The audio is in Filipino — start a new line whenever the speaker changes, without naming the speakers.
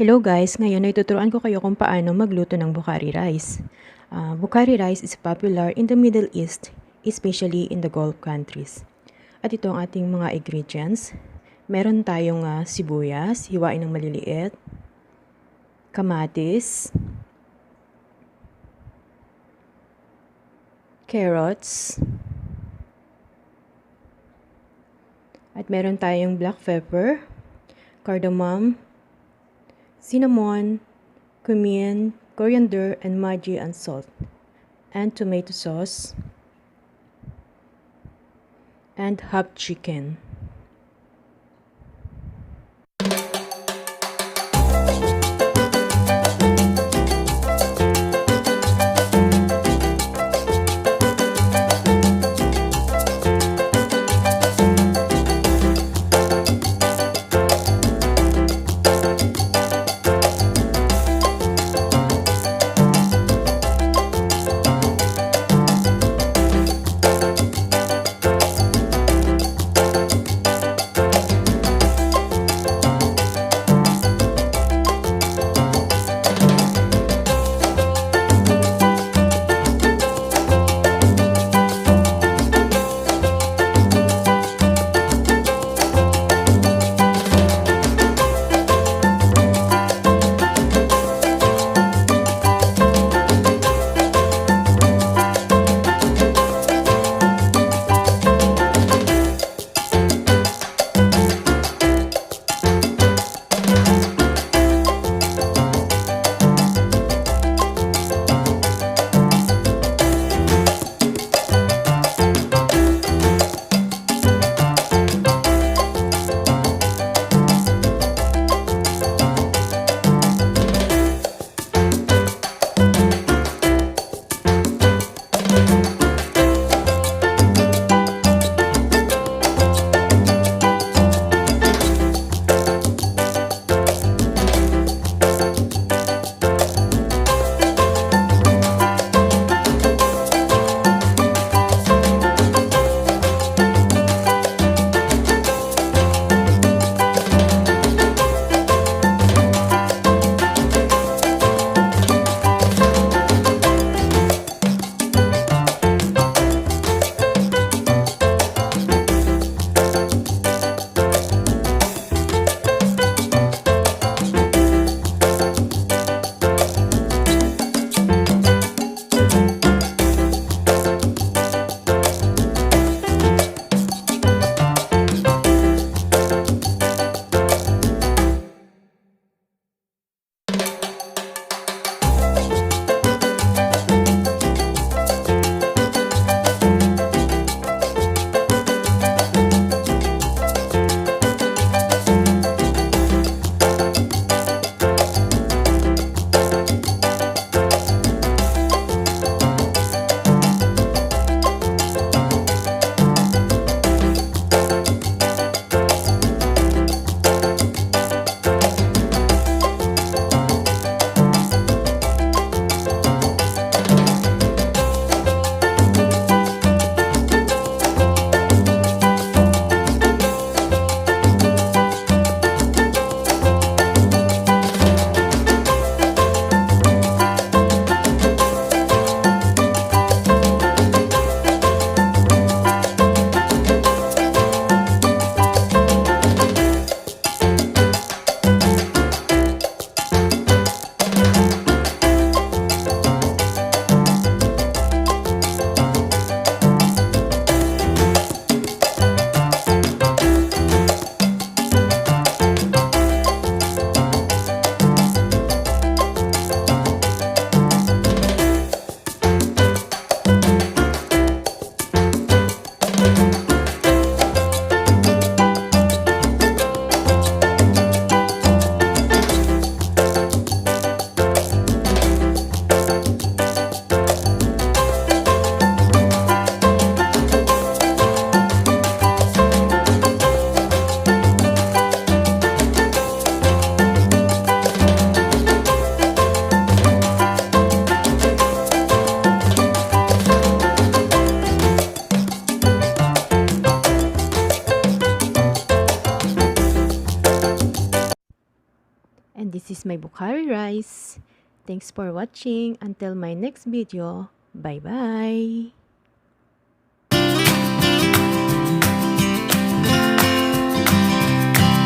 Hello guys, ngayon ay tuturuan ko kayo kung paano magluto ng Bukhari rice. Bukhari rice is popular in the Middle East, especially in the Gulf countries. At ito ang ating mga ingredients. Meron tayong sibuyas, hiwain ng maliliit, kamatis, carrots, at meron tayong black pepper, cardamom, cinnamon, cumin, coriander, and maggi and salt, and tomato sauce, and half chicken. And this is my Bukhari rice. Thanks for watching. Until my next video. Bye-bye.